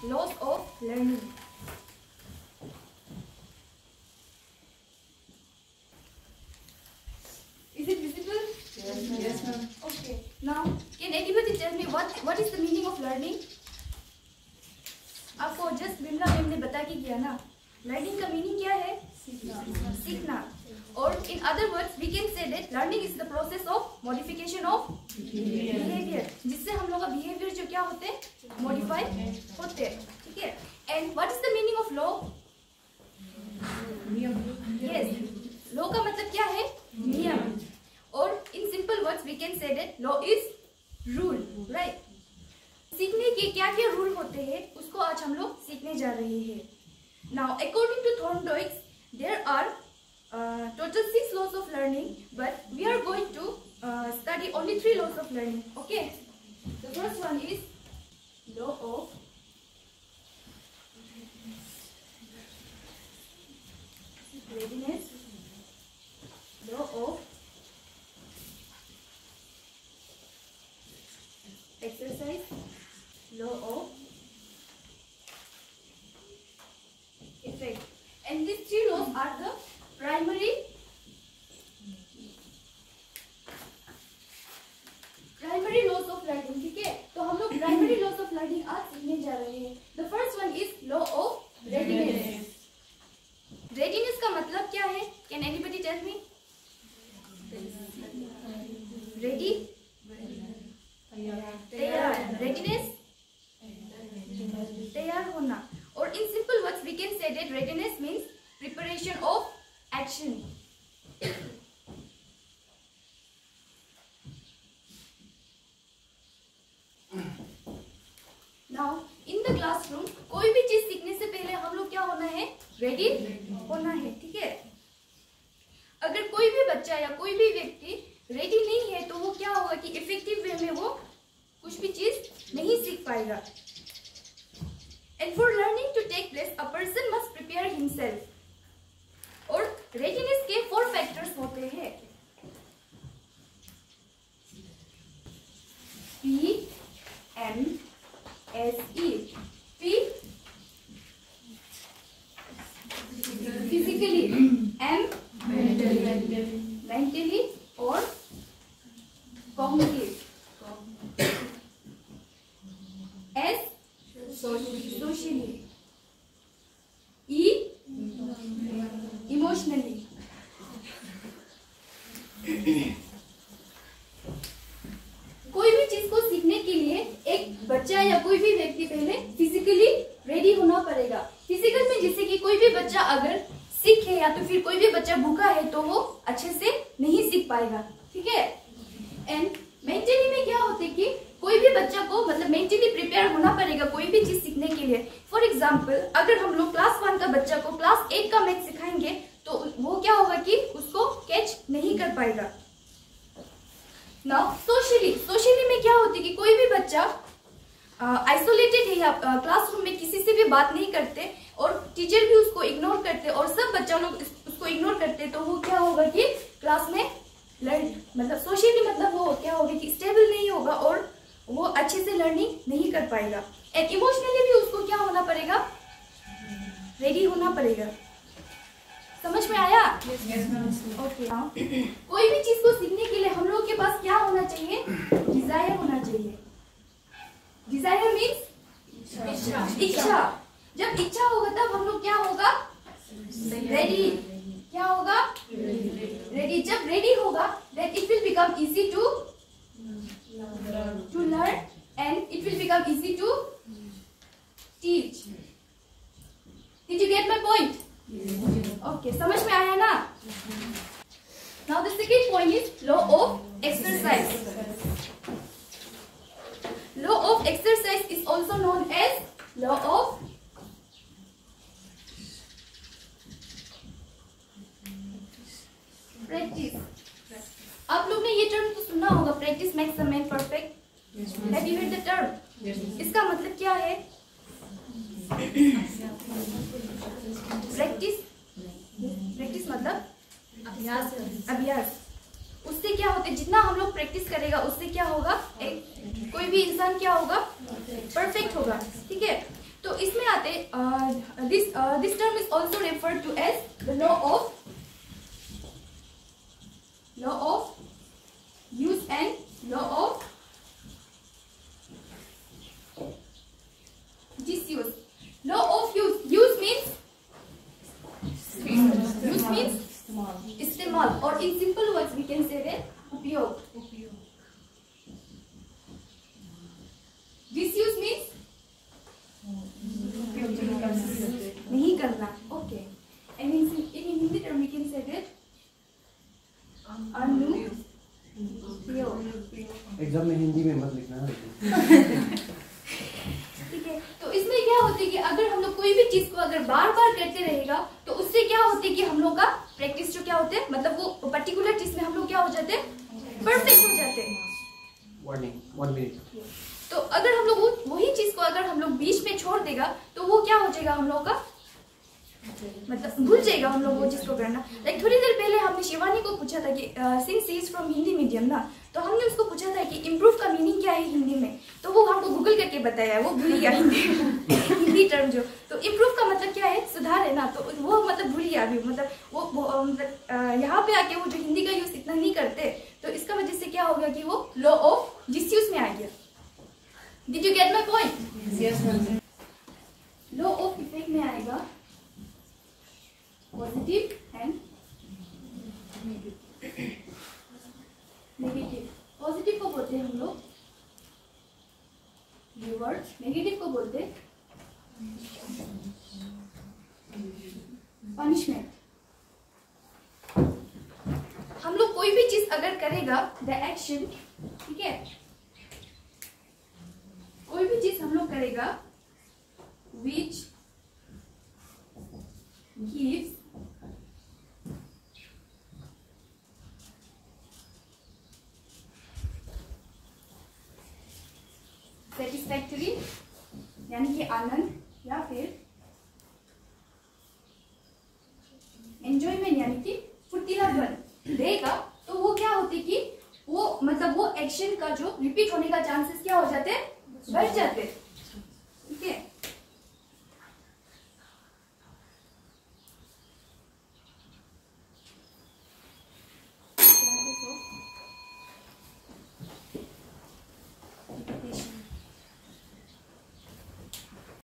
laws of learning. Is it visible? Yes, ma'am. Okay. Now, can anybody tell me what is the meaning of learning? आपको just Bimla ma'am ने बता के किया ना. Learning का meaning क्या है? सीखना. और in other words we can say that learning is the process of modification of behaviour, जिससे हम लोग का बिहेवियर जो क्या होते हैं, मॉडिफाई होते हैं. ठीक है. And what is the meaning of law? Yes, law का मतलब क्या है? नियम. और in simple words we can say that law is rule, right. सीखने के क्या क्या रूल होते हैं उसको आज हम लोग सीखने जा रहे हैं. Now according to Thorndike there are total 6 laws of learning, but we are going to study only 3 laws of learning. Okay, the first one is law of readiness, law of exercise, law of effect. And these 3 laws are the primary loss of learning. ठीक है, तो हम लोग primary loss of learning आज सीखने जा रहे हैं. The first one is law of readiness. Readiness का मतलब क्या है? Can anybody tell me? Ready, तैयार. रेडीनेस, तैयार होना. और in simple words we can say that readiness means preparation of action. Now in the classroom कोई भी चीज सीखने से पहले हम लोग क्या होना है? रेडी होना है. ठीक है. अगर कोई भी बच्चा या कोई भी व्यक्ति रेडी नहीं है तो वो क्या होगा कि इफेक्टिव वे में वो कुछ भी चीज नहीं सीख पाएगा. And for learning to take place, a person must prepare himself. और रेडीनेस के 4 फैक्टर्स होते हैं. PMSE. P physically, M mentally और cognitive, S socially, E emotionally. कोई भी चीज को सीखने के लिए एक बच्चा या कोई भी व्यक्ति पहले फिजिकली रेडी होना पड़ेगा. फिजिकल में जैसे कि कोई भी बच्चा अगर सीखे या तो फिर कोई भी बच्चा भूखा है तो वो अच्छे से नहीं सीख पाएगा. ठीक है. एंड मेंटली में क्या होते कि कोई भी बच्चा को मतलब मेंटली प्रिपेयर होना पड़ेगा कोई भी चीज सीखने के लिए. फॉर एग्जाम्पल अगर हम लोग क्लास 1 का बच्चा को क्लास 8 का मैथ सिखाएंगे तो वो क्या होगा कि उसको कैच नहीं कर पाएगा. नाउ सोशली में क्या होती है कि कोई भी बच्चा आइसोलेटेड है या क्लासरूम में किसी से भी बात नहीं करते और टीचर भी उसको इग्नोर करते और सब बच्चा लोग उसको इग्नोर करते तो वो क्या होगा कि क्लास में मतलब सोशली मतलब वो क्या होगा कि स्टेबल नहीं होगा और वो अच्छे से लर्निंग नहीं कर पाएगा. एंड इमोशनली भी उसको क्या होना पड़ेगा? रेडी होना पड़ेगा. समझ में आया? ओके. कोई भी चीज को सीखने के लिए हम लोग के पास क्या होना चाहिए? डिजायर होना चाहिए. डिजायर मीन्स इच्छा. जब इच्छा होगा तब हम लोग क्या होगा? रेडी. क्या होगा? रेडी. जब रेडी होगा then it will become easy to learn and it will become easy to teach. Did you get my point? Okay, समझ में आया ना? Now the second point is law of exercise. Law of exercise is also known as law of practice. आप लोग ने ये term तो सुना होगा, practice makes a man perfect. Have you heard the term? इसका मतलब क्या है? प्रैक्टिस मतलब अभ्यास. उससे क्या होता है, जितना हम लोग प्रैक्टिस करेगा उससे क्या होगा, कोई भी इंसान क्या होगा, परफेक्ट होगा. ठीक है. तो इसमें आते this term is also referred to as the law of use and law of disuse. Law of use means इस्तेमाल, और in simple words we can say that उपयोग. Disuse means नहीं करना. Okay. And in Hindi term we can say that अनुपयोग. Exam में हिंदी में मत लिखना. ठीक है. तो इसमें क्या होता है कि अगर हम लोग कोई भी चीज को अगर बार बार करते रहेगा तो उससे क्या होता है कि हम लोग का प्रैक्टिस जो क्या होते हैं, मतलब वो पर्टिकुलर चीज में हम लोग क्या हो जाते हैं, परफेक्ट हो जाते हैं. Warning 1 minute. तो अगर हम लोग वही चीज को अगर हम लोग बीच में छोड़ देगा तो वो क्या हो जाएगा, हम लोग का मतलब भूल जाएगा हम लोग वो चीज को करना. लाइक थोड़ी देर पहले हमने शिवानी को पूछा था कि since she is from Hindi medium ना, तो हमने उसको पूछा था कि इम्प्रूव का मीनिंग क्या है हिंदी में, तो वो हमको गूगल करके बताया है, वो भूल गया हिंदी टर्म जो. तो इम्प्रूव का मतलब क्या है, सुधार है ना, तो वो मतलब भूल गया अभी. मतलब वो मतलब यहाँ पे आके वो जो हिंदी का यूज इतना नहीं करते, तो इसका वजह से क्या हो गया कि वो लॉ ऑफ डिसयूज में आ गया. Did you get my point? Yes ma'am. Law of effect में आएगा पॉजिटिव एंड नेगेटिव. पॉजिटिव को बोलते हैं हम लोग रिवर्स, नेगेटिव को बोलते हैं पनिशमेंट. हम लोग कोई भी चीज अगर करेगा, द एक्शन, ठीक है, कोई भी चीज हम लोग करेगा विच गिव्स सेटिस्फैक्टरी यानी कि आनंद या फिर एंजॉयमेंट यानी कि फुर्तीलापन देगा, तो वो क्या होते कि वो मतलब वो एक्शन का जो रिपीट होने का चांसेस क्या हो जाते हैं, बढ़ जाते हैं.